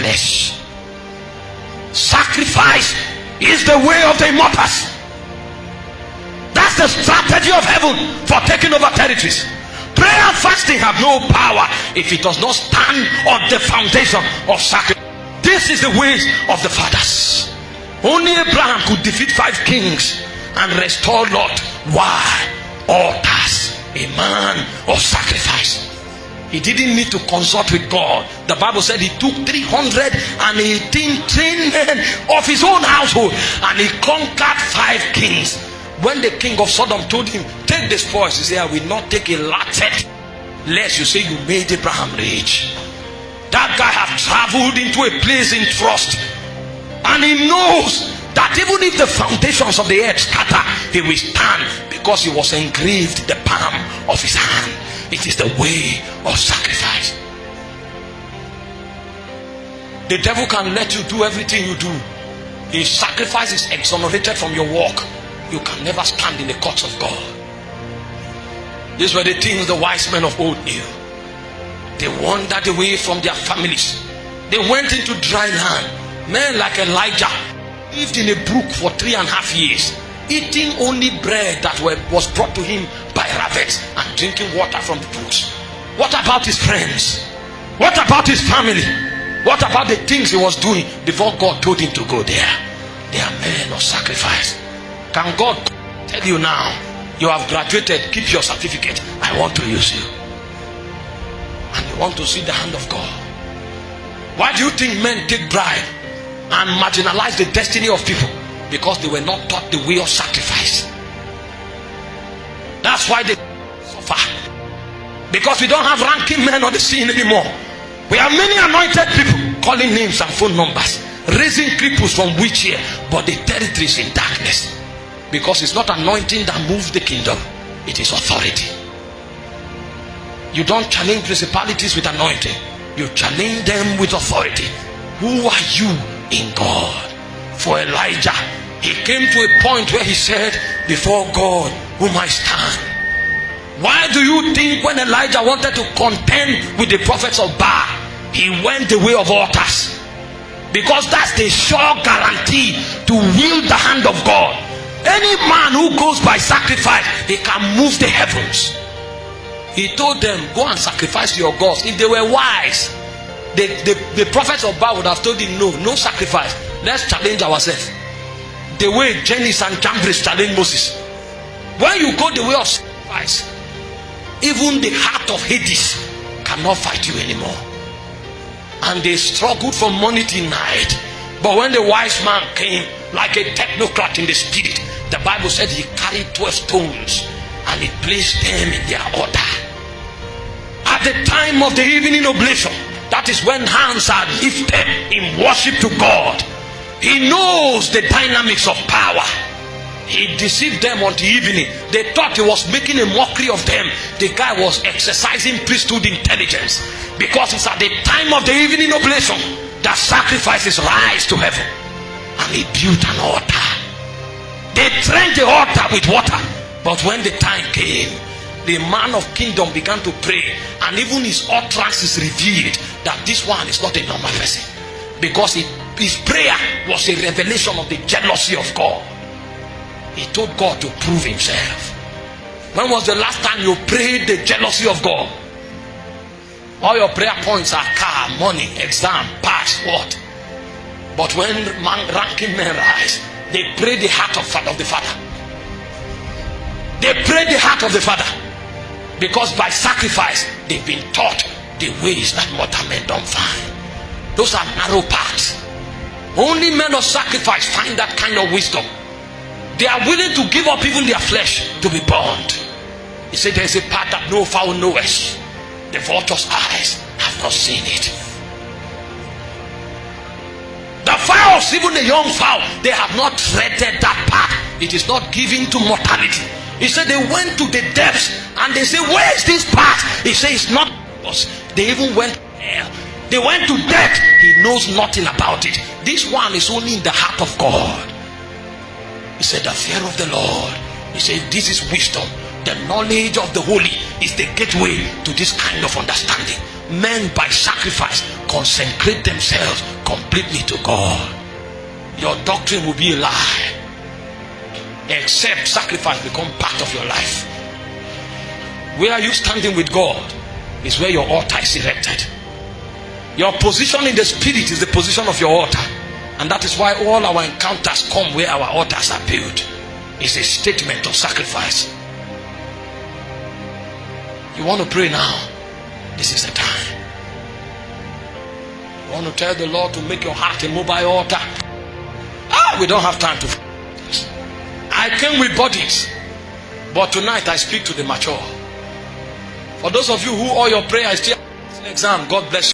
flesh. Sacrifice is the way of the immortals. That's the strategy of heaven for taking over territories. Prayer and fasting have no power if it does not stand on the foundation of sacrifice. This is the ways of the fathers. Only Abraham could defeat 5 kings and restore Lot. Why? Altars, a man of sacrifice. He didn't need to consult with God. The Bible said he took 318 trained men of his own household and he conquered 5 kings. When the king of Sodom told him, take the spoils, he said, I will not take a latchet lest you say you made Abraham rich. That guy have traveled into a place in trust, and he knows that even if the foundations of the earth scatter, he will stand, because he was engraved the palm of his hand. It is the way of sacrifice. The devil can let you do everything you do. If sacrifice is exonerated from your work, you can never stand in the courts of God. These were the things the wise men of old knew. They wandered away from their families. They went into dry land. Men like Elijah lived in a brook for 3.5 years, eating only bread that was brought to him by rabbits and drinking water from the brooks. What about his friends? What about his family? What about the things he was doing before God told him to go there? They are men of sacrifice. Can God tell you now, you have graduated, keep your certificate, I want to use you? And you want to see the hand of God. Why do you think men take bribe and marginalize the destiny of people? Because they were not taught the way of sacrifice. That's why they suffer. Because we don't have ranking men on the scene anymore. We have many anointed people calling names and phone numbers, raising cripples from which year, but the territory is in darkness. Because it's not anointing that moves the kingdom, it is authority. You don't challenge principalities with anointing, you challenge them with authority. Who are you in God? For Elijah, he came to a point where he said, before God whom I stand. Why do you think when Elijah wanted to contend with the prophets of Baal, he went the way of altars? Because that's the sure guarantee to wield the hand of God. Any man who goes by sacrifice, he can move the heavens. He told them, go and sacrifice your gods. If they were wise, the prophets of Baal would have told him, no sacrifice. Let's challenge ourselves. The way Jannes and Jambres challenged Moses. When you go the way of sacrifice, even the heart of Hades cannot fight you anymore. And they struggled from morning till night. But when the wise man came like a technocrat in the spirit, the Bible said he carried 12 stones and he placed them in their order. At the time of the evening oblation, that is when hands are lifted in worship to God. He knows the dynamics of power. He deceived them until evening. They thought he was making a mockery of them. The guy was exercising priesthood intelligence, because it's at the time of the evening oblation that sacrifices rise to heaven. And he built an altar. They trenched the altar with water. But when the time came, the man of kingdom began to pray, and even his utterance is revealed that this one is not a normal person, because his prayer was a revelation of the jealousy of God. He told God to prove himself. When was the last time you prayed the jealousy of God? All your prayer points are car, money, exam, pass, what? But when ranking men rise, they pray the heart of the Father. They pray the heart of the Father, because by sacrifice they've been taught the ways that mortal men don't find. Those are narrow paths. Only men of sacrifice find that kind of wisdom. They are willing to give up even their flesh to be burned. He said there is a path that no fowl knoweth, the vulture's eyes have not seen it. The fowls, even the young fowl, they have not treaded that path. It is not given to mortality. He said they went to the depths and they say, where is this path? He said it's not us. They even went there. They went to death. He knows nothing about it. This one is only in the heart of God. He said the fear of the Lord. He said this is wisdom. The knowledge of the holy is the gateway to this kind of understanding. Men by sacrifice consecrate themselves completely to God. Your doctrine will be a lie, except sacrifice become part of your life. Where are you standing with God is where your altar is erected. Your position in the spirit is the position of your altar. And that is why all our encounters come where our altars are built. It's a statement of sacrifice. You want to pray now? This is the time. You want to tell the Lord to make your heart a mobile altar? We don't have time to. I came with bodies, but tonight I speak to the mature. For those of you who all your prayer is still an exam, God bless you.